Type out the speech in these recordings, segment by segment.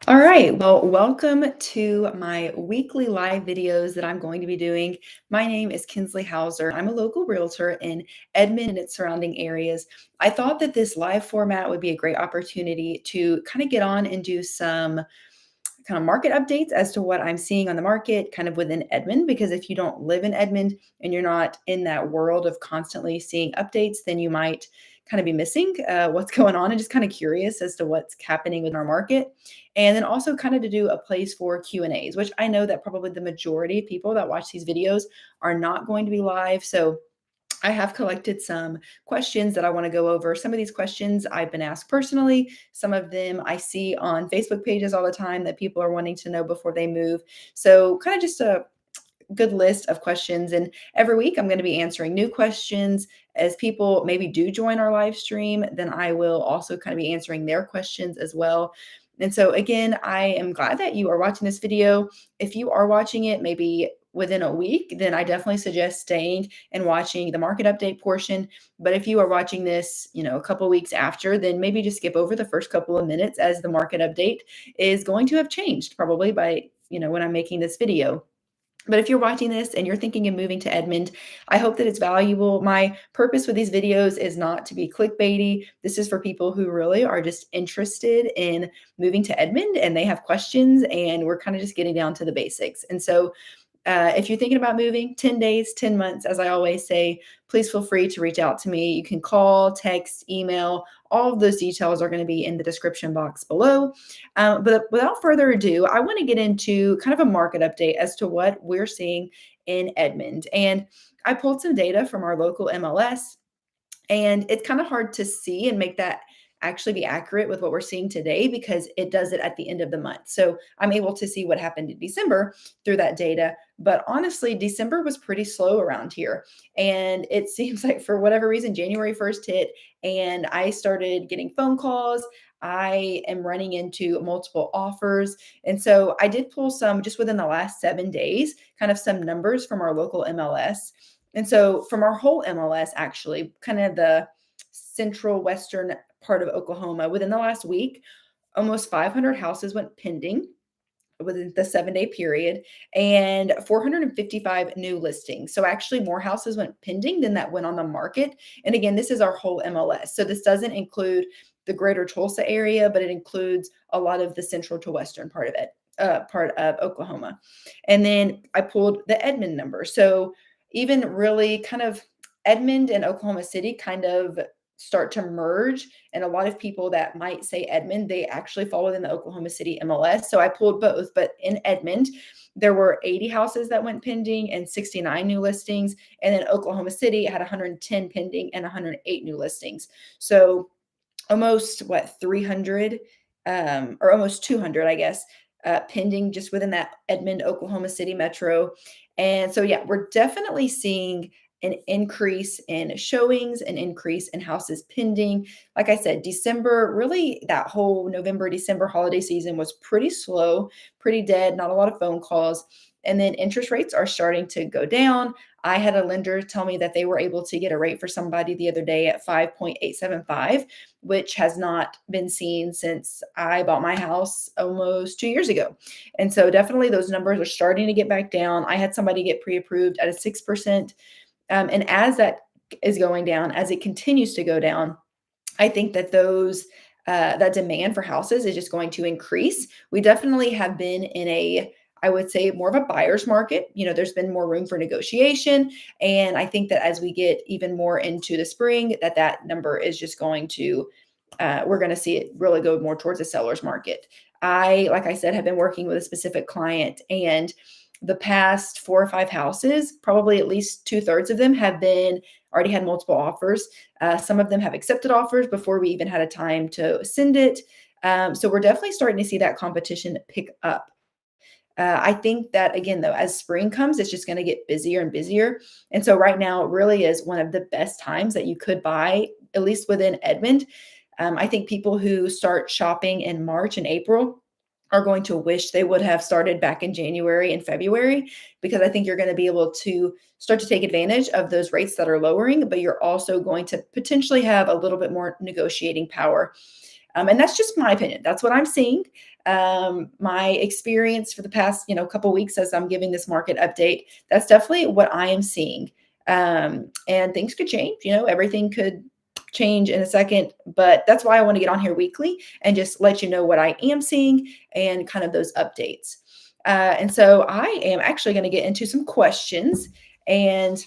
All right. Well, welcome to my weekly live videos that I'm going to be doing. My name is Kinsley Hauser. I'm a local realtor in Edmond and its surrounding areas. I thought that this live format would be a great opportunity to kind of get on and do some kind of market updates as to what I'm seeing on the market kind of within Edmond. Because if you don't live in Edmond and you're not in that world of constantly seeing updates, then you might kind of be missing what's going on and just kind of curious as to what's happening with our market. And then also kind of to do a place for Q&As, which I know that probably the majority of people that watch these videos are not going to be live. So I have collected some questions that I want to go over. Some of these questions I've been asked personally. Some of them I see on Facebook pages all the time that people are wanting to know before they move. So, kind of just a good list of questions. And every week I'm going to be answering new questions. As people maybe do join our live stream, then I will also kind of be answering their questions as well. And so, again, I am glad that you are watching this video. If you are watching it maybe within a week, then I definitely suggest staying and watching the market update portion. But if you are watching this, a couple weeks after, then maybe just skip over the first couple of minutes as the market update is going to have changed probably by, when I'm making this video. But if you're watching this and you're thinking of moving to Edmond, I hope that it's valuable. My purpose with these videos is not to be clickbaity. This is for people who really are just interested in moving to Edmond and they have questions, and we're kind of just getting down to the basics. And so if you're thinking about moving 10 days, 10 months, as I always say, please feel free to reach out to me. You can call, text, email. All of those details are going to be in the description box below. But without further ado, I want to get into kind of a market update as to what we're seeing in Edmond. And I pulled some data from our local MLS, and it's kind of hard to see and make that actually be accurate with what we're seeing today because it does it at the end of the month. So I'm able to see what happened in December through that data. But honestly, December was pretty slow around here. And it seems like for whatever reason, January 1st hit and I started getting phone calls. I am running into multiple offers. And so I did pull some just within the last 7 days, kind of some numbers from our local MLS. And so from our whole MLS, actually, kind of the central western part of Oklahoma, within the last week, almost 500 houses went pending within the 7 day period and 455 new listings. So actually more houses went pending than that went on the market. And again, this is our whole MLS. So this doesn't include the greater Tulsa area, but it includes a lot of the central to western part of it, part of Oklahoma. And then I pulled the Edmond number. So even really kind of Edmond and Oklahoma City kind of start to merge. And a lot of people that might say Edmond, they actually fall within the Oklahoma City MLS. So I pulled both. But in Edmond, there were 80 houses that went pending and 69 new listings. And then Oklahoma City had 110 pending and 108 new listings. So almost 300 or almost 200, I guess, pending just within that Edmond, Oklahoma City metro. And so, yeah, we're definitely seeing an increase in showings, an increase in houses pending. Like I said, December, really that whole November, December holiday season was pretty slow, pretty dead, not a lot of phone calls. And then interest rates are starting to go down. I had a lender tell me that they were able to get a rate for somebody the other day at 5.875, which has not been seen since I bought my house almost 2 years ago. And so definitely those numbers are starting to get back down. I had somebody get pre-approved at a 6%. And as that is going down, as it continues to go down, I think that that demand for houses is just going to increase. We definitely have been in I would say more of a buyer's market. There's been more room for negotiation. And I think that as we get even more into the spring, that number is just going to, we're going to see it really go more towards the seller's market. Like I said, have been working with a specific client, and the past 4 or 5 houses, probably at least 2/3 of them have already had multiple offers. Some of them have accepted offers before we even had a time to send it. So we're definitely starting to see that competition pick up. I think that again, though, as spring comes, it's just going to get busier and busier. And so right now it really is one of the best times that you could buy, at least within Edmond. I think people who start shopping in March and April are going to wish they would have started back in January and February, because I think you're going to be able to start to take advantage of those rates that are lowering, but you're also going to potentially have a little bit more negotiating power. And that's just my opinion. That's what I'm seeing. My experience for the past, couple weeks as I'm giving this market update, that's definitely what I am seeing. And things could change, everything could change in a second, but that's why I want to get on here weekly and just let you know what I am seeing and kind of those updates. And so I am actually going to get into some questions, and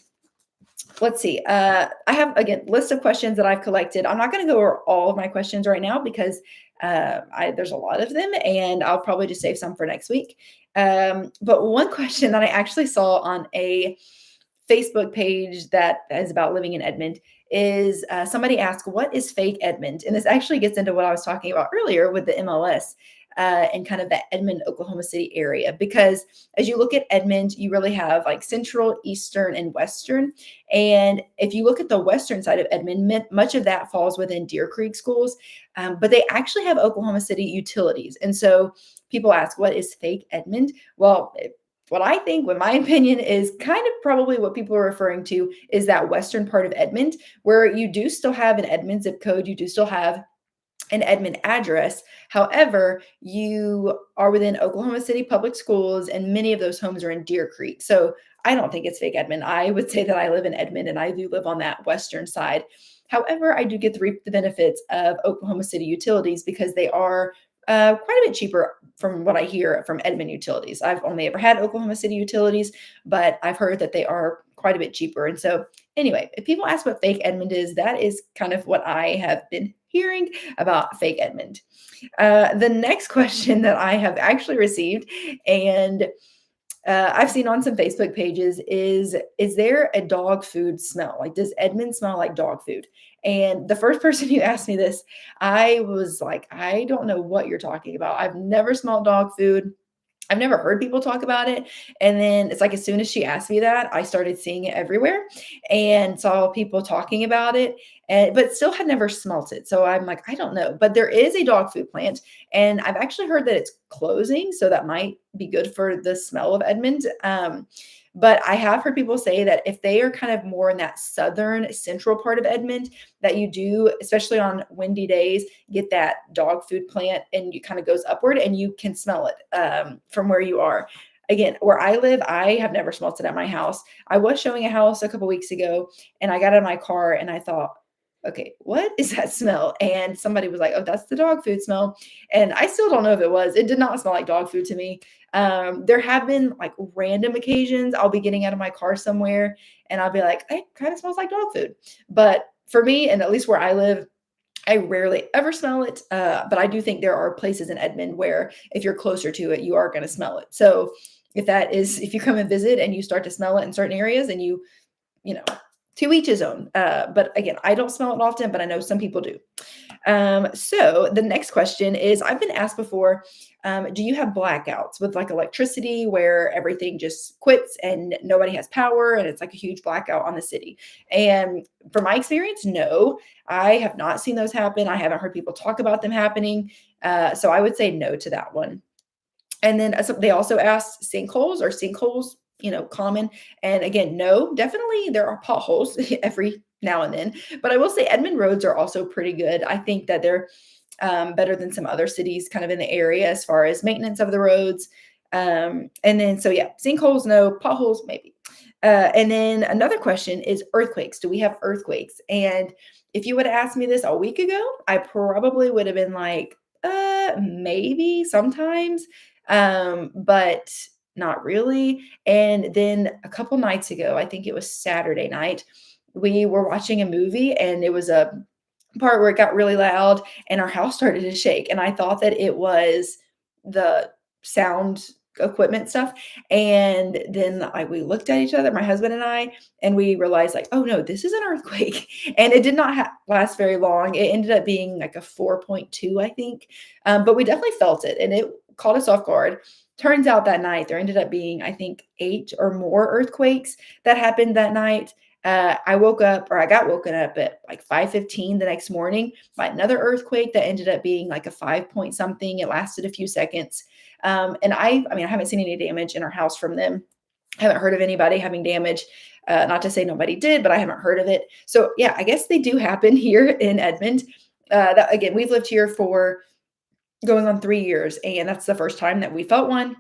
let's see. I have, again, list of questions that I've collected. I'm not going to go over all of my questions right now because there's a lot of them, and I'll probably just save some for next week. But one question that I actually saw on a Facebook page that is about living in Edmond is somebody asked, "What is fake Edmond?" And this actually gets into what I was talking about earlier with the MLS and kind of that Edmond, Oklahoma City area. Because as you look at Edmond, you really have like central, eastern, and western. And if you look at the western side of Edmond, much of that falls within Deer Creek schools, but they actually have Oklahoma City utilities. And so people ask, "What is fake Edmond?" Well, what I think, what my opinion is kind of probably what people are referring to is that western part of Edmond, where you do still have an Edmond zip code, you do still have an Edmond address. However, you are within Oklahoma City public schools, and many of those homes are in Deer Creek. So I don't think it's fake Edmond. I would say that I live in Edmond and I do live on that western side. However, I do get to reap the benefits of Oklahoma City utilities because they are quite a bit cheaper from what I hear from Edmond utilities. I've only ever had Oklahoma City utilities, but I've heard that they are quite a bit cheaper. And so, anyway, if people ask what fake Edmond is, that is kind of what I have been hearing about fake Edmond. The next question that I have actually received, and I've seen on some Facebook pages, is there a dog food smell? Like, does Edmond smell like dog food? And the first person who asked me this, I was like, I don't know what you're talking about. I've never smelled dog food. I've never heard people talk about it. And then it's like as soon as she asked me that, I started seeing it everywhere and saw people talking about it, but still had never smelt it. So I'm like, I don't know. But there is a dog food plant, and I've actually heard that it's closing. So that might be good for the smell of Edmond. But I have heard people say that if they are kind of more in that southern central part of Edmond, that you do, especially on windy days, get that dog food plant and you kind of goes upward and you can smell it from where you are. Again, where I live, I have never smelt it at my house. I was showing a house a couple weeks ago and I got in my car and I thought, okay, what is that smell? And somebody was like, oh, that's the dog food smell. And I still don't know if it was. It did not smell like dog food to me. There have been like random occasions I'll be getting out of my car somewhere and I'll be like, it kind of smells like dog food. But for me, and at least where I live, I rarely ever smell it. But I do think there are places in Edmond where if you're closer to it, you are going to smell it. So if you come and visit and you start to smell it in certain areas and you know, to each his own. But again, I don't smell it often, but I know some people do. So the next question is, I've been asked before, do you have blackouts with like electricity where everything just quits and nobody has power and it's like a huge blackout on the city? And from my experience, no, I have not seen those happen. I haven't heard people talk about them happening. So I would say no to that one. And then they also asked sinkholes, or sinkholes, common. And again, no, definitely there are potholes every now and then. But I will say Edmond roads are also pretty good. I think that they're better than some other cities kind of in the area as far as maintenance of the roads. And then, so yeah, sinkholes, no, potholes, maybe. And then another question is earthquakes. Do we have earthquakes? And if you would have asked me this a week ago, I probably would have been like, maybe sometimes, but not really. And then a couple nights ago, I think it was Saturday night, we were watching a movie and it was a part where it got really loud and our house started to shake. And I thought that it was the sound equipment stuff. And then we looked at each other, my husband and I, and we realized like, oh no, this is an earthquake. And it did not last very long. It ended up being like a 4.2, I think. But we definitely felt it and it caught us off guard. Turns out that night there ended up being, I think, 8 or more earthquakes that happened that night. I got woken up at like 5:15 the next morning by another earthquake that ended up being like a 5 point something. It lasted a few seconds. And I mean, I haven't seen any damage in our house from them. I haven't heard of anybody having damage. Not to say nobody did, but I haven't heard of it. So yeah, I guess they do happen here in Edmond. That again, we've lived here for going on 3 years, and that's the first time that we felt one.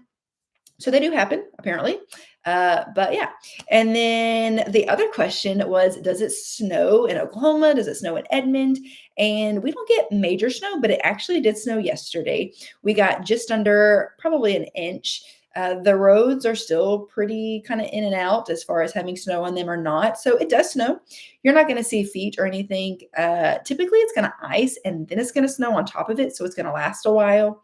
So they do happen, apparently. But yeah. And then the other question was, does it snow in Oklahoma? Does it snow in Edmond? And we don't get major snow, but it actually did snow yesterday. We got just under probably an inch. The roads are still pretty kind of in and out as far as having snow on them or not. So it does snow. You're not going to see feet or anything. Typically, it's going to ice and then it's going to snow on top of it. So it's going to last a while.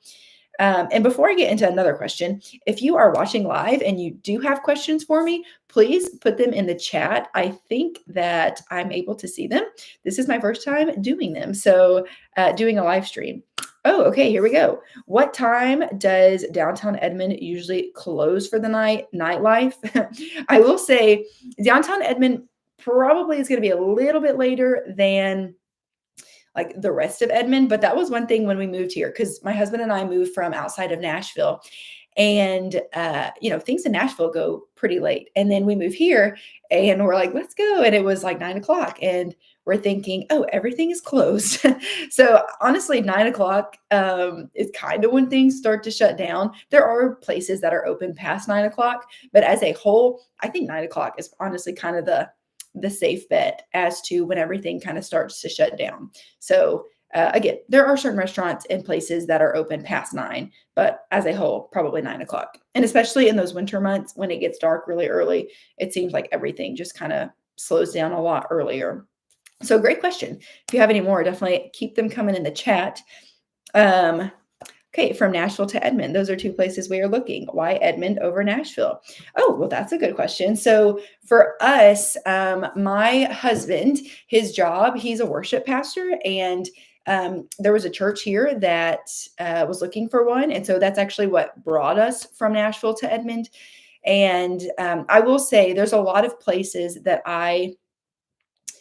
And before I get into another question, if you are watching live and you do have questions for me, please put them in the chat. I think that I'm able to see them. This is my first time doing them. So, doing a live stream. Oh, okay, here we go. What time does downtown Edmond usually close for the night? Nightlife? I will say downtown Edmond probably is going to be a little bit later than like the rest of Edmond. But that was one thing when we moved here because my husband and I moved from outside of Nashville. And, things in Nashville go pretty late. And then we move here and we're like, let's go. And it was like 9 o'clock. And we're thinking, oh, everything is closed. So honestly, 9 o'clock is kind of when things start to shut down. There are places that are open past 9 o'clock, but as a whole, I think 9 o'clock is honestly kind of the safe bet as to when everything kind of starts to shut down. So again, there are certain restaurants and places that are open past 9, but as a whole, probably 9 o'clock. And especially in those winter months when it gets dark really early, it seems like everything just kind of slows down a lot earlier. So great question. If you have any more, definitely keep them coming in the chat. Okay, from Nashville to Edmond. Those are two places we are looking. Why Edmond over Nashville? Oh, well, that's a good question. So for us, my husband, his job, he's a worship pastor, and there was a church here that was looking for one. And so that's actually what brought us from Nashville to Edmond. And I will say there's a lot of places that I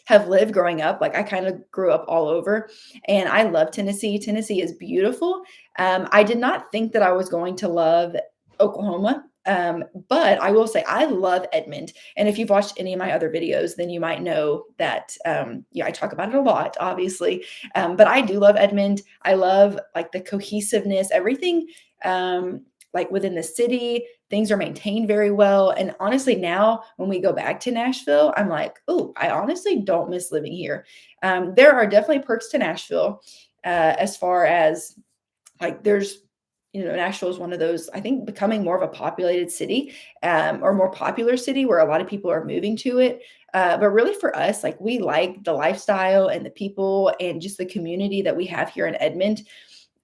have lived growing up. Like I kind of grew up all over and I love Tennessee. Tennessee is beautiful. I did not think that I was going to love Oklahoma. But I will say I love Edmond. And if you've watched any of my other videos, then you might know that, I talk about it a lot, obviously. But I do love Edmond. I love like the cohesiveness, everything, like within the city, things are maintained very well. And honestly, now when we go back to Nashville, I'm like, oh, I honestly don't miss living here. There are definitely perks to Nashville, as far as like there's, Nashville is one of those, I think, becoming more of a populated city, or more popular city where a lot of people are moving to it. But really for us, like we like the lifestyle and the people and just the community that we have here in Edmond.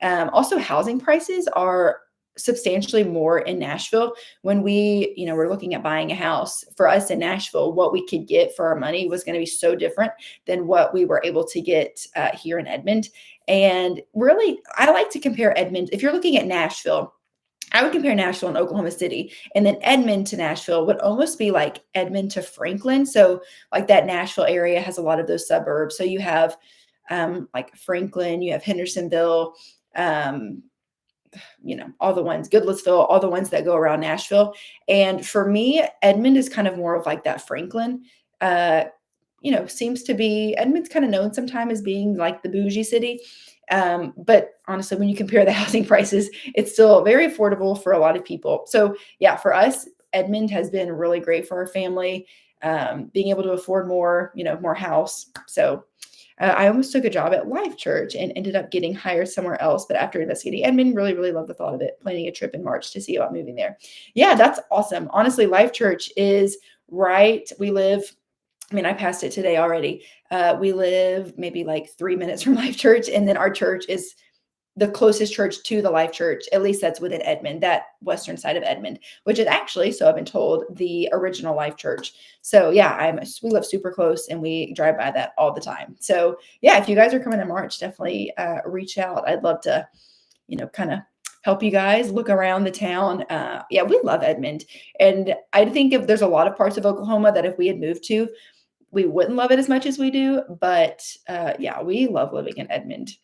Also, housing prices are substantially more in Nashville. When we're looking at buying a house for us in Nashville, what we could get for our money was going to be so different than what we were able to get here in Edmond. And really, I like to compare Edmond. If you're looking at Nashville, I would compare Nashville and Oklahoma City, and then Edmond to Nashville would almost be like Edmond to Franklin. So, like that Nashville area has a lot of those suburbs. So you have like Franklin, you have Hendersonville, um, all the ones, Goodlettsville, all the ones that go around Nashville. And for me, Edmond is kind of more of like that Franklin. Uh, seems to be Edmond's kind of known sometimes as being like the bougie city. But honestly, when you compare the housing prices, it's still very affordable for a lot of people. So yeah, for us, Edmond has been really great for our family, being able to afford more, more house. So I almost took a job at Life Church and ended up getting hired somewhere else. But after investigating Edmond, really, really love the thought of it, planning a trip in March to see about moving there. Yeah, that's awesome. Honestly, Life Church is right. I passed it today already. We live maybe like 3 minutes from Life Church, and then our church is the closest church to the Life Church, at least that's within Edmond, that western side of Edmond, which is actually, so I've been told, the original Life Church. So yeah, we live super close and we drive by that all the time. So yeah, if you guys are coming in March, definitely reach out. I'd love to, kind of help you guys look around the town. Yeah, we love Edmond. And I think if there's a lot of parts of Oklahoma that if we had moved to, we wouldn't love it as much as we do. But yeah, we love living in Edmond.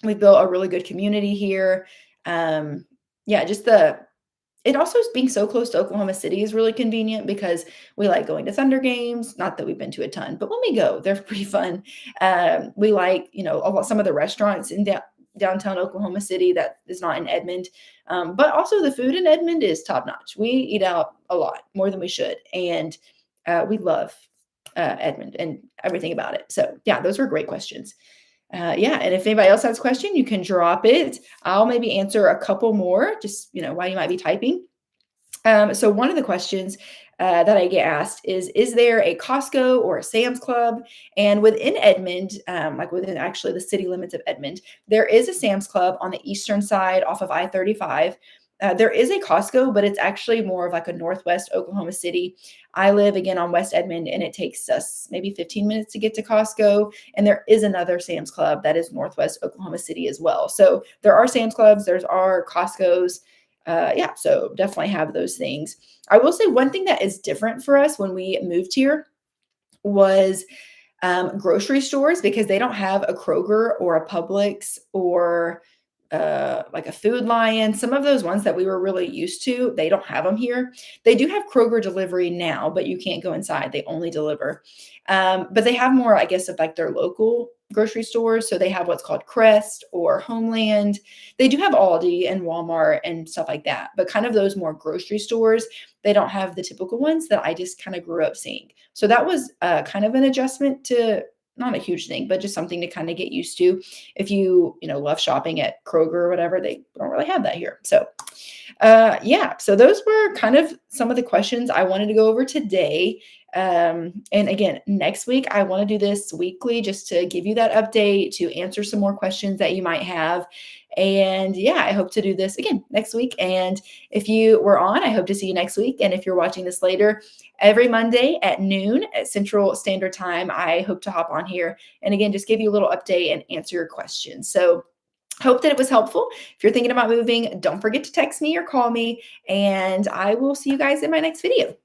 We've built a really good community here. Yeah, just It also being so close to Oklahoma City is really convenient because we like going to Thunder games. Not that we've been to a ton, but when we go, they're pretty fun. We like, some of the restaurants in downtown Oklahoma City that is not in Edmond. But also the food in Edmond is top notch. We eat out a lot more than we should, and we love Edmond and everything about it. So yeah, those were great questions. Yeah, and if anybody else has a question, you can drop it. I'll maybe answer a couple more, just while you might be typing. So one of the questions that I get asked is there a Costco or a Sam's Club? And within Edmond, like within actually the city limits of Edmond, there is a Sam's Club on the eastern side off of I-35. There is a Costco, but it's actually more of like a Northwest Oklahoma City. I live again on West Edmond, and it takes us maybe 15 minutes to get to Costco. And there is another Sam's Club that is Northwest Oklahoma City as well. So there are Sam's Clubs, there's our Costco's. Yeah, so definitely have those things. I will say one thing that is different for us when we moved here was grocery stores, because they don't have a Kroger or a Publix or like a Food Lion. Some of those ones that we were really used to, they don't have them here. They do have Kroger delivery now, but you can't go inside. They only deliver. But they have more, I guess, of like their local grocery stores. So they have what's called Crest or Homeland. They do have Aldi and Walmart and stuff like that. But kind of those more grocery stores, they don't have the typical ones that I just kind of grew up seeing. So that was kind of an adjustment to, not a huge thing, but just something to kind of get used to. If you love shopping at Kroger or whatever, they don't really have that here. So yeah, so those were kind of some of the questions I wanted to go over today. And again, next week, I want to do this weekly just to give you that update, to answer some more questions that you might have. And yeah, I hope to do this again next week. And if you were on, I hope to see you next week. And if you're watching this later, every Monday at noon at Central Standard Time, I hope to hop on here and again, just give you a little update and answer your questions. So hope that it was helpful. If you're thinking about moving, don't forget to text me or call me, and I will see you guys in my next video.